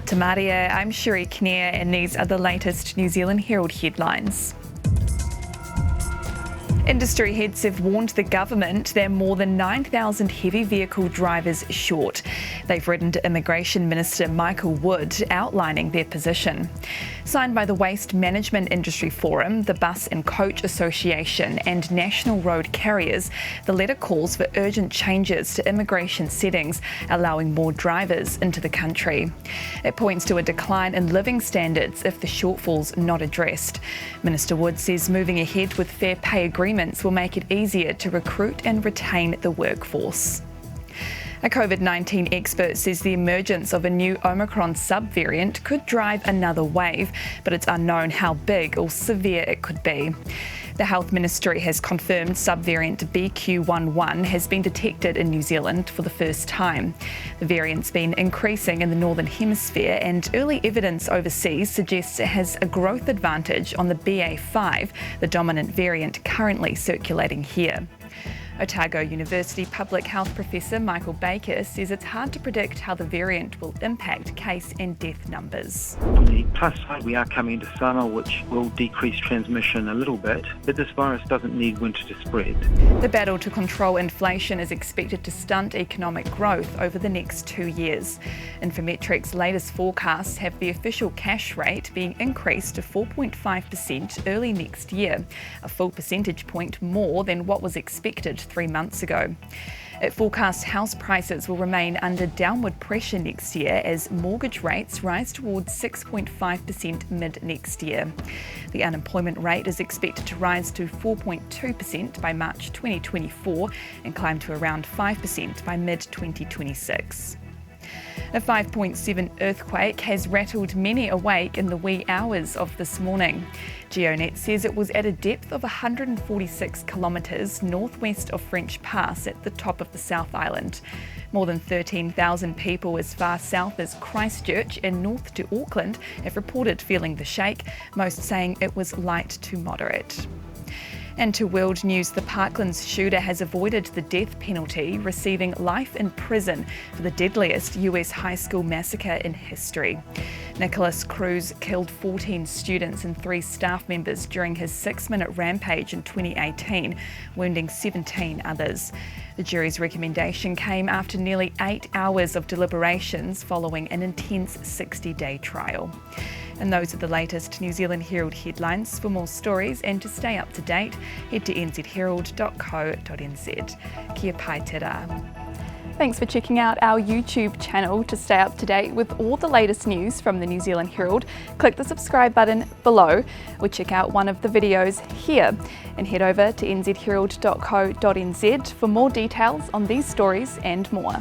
Te Maria, I'm Sherry Kinnear and these are the latest New Zealand Herald headlines. Industry heads have warned the government they're more than 9,000 heavy vehicle drivers short. They've written to Immigration Minister Michael Wood outlining their position. Signed by the Waste Management Industry Forum, the Bus and Coach Association and National Road Carriers, the letter calls for urgent changes to immigration settings, allowing more drivers into the country. It points to a decline in living standards if the shortfall's not addressed. Minister Wood says moving ahead with fair pay agreements will make it easier to recruit and retain the workforce. A COVID-19 expert says the emergence of a new Omicron subvariant could drive another wave, but it's unknown how big or severe it could be. The Health Ministry has confirmed subvariant BQ.1.1 has been detected in New Zealand for the first time. The variant's been increasing in the Northern Hemisphere and early evidence overseas suggests it has a growth advantage on the BA.5, the dominant variant currently circulating here. Otago University Public Health Professor Michael Baker says it's hard to predict how the variant will impact case and death numbers. On the plus side, we are coming into summer, which will decrease transmission a little bit, but this virus doesn't need winter to spread. The battle to control inflation is expected to stunt economic growth over the next 2 years. Infometric's latest forecasts have the official cash rate being increased to 4.5% early next year, a full percentage point more than what was expected 3 months ago. It forecasts house prices will remain under downward pressure next year as mortgage rates rise towards 6.5% mid next year. The unemployment rate is expected to rise to 4.2% by March 2024 and climb to around 5% by mid 2026. A 5.7 earthquake has rattled many awake in the wee hours of this morning. GeoNet says it was at a depth of 146 kilometres northwest of French Pass at the top of the South Island. More than 13,000 people as far south as Christchurch and north to Auckland have reported feeling the shake, most saying it was light to moderate. And to world news, the Parklands shooter has avoided the death penalty, receiving life in prison for the deadliest US high school massacre in history. Nicholas Cruz killed 14 students and 3 staff members during his 6-minute rampage in 2018, wounding 17 others. The jury's recommendation came after nearly 8 hours of deliberations following an intense 60-day trial. And those are the latest New Zealand Herald headlines. For more stories and to stay up to date, head to nzherald.co.nz. Kia pai te rā. Thanks for checking out our YouTube channel. To stay up to date with all the latest news from the New Zealand Herald, click the subscribe button below or check out one of the videos here and head over to nzherald.co.nz for more details on these stories and more.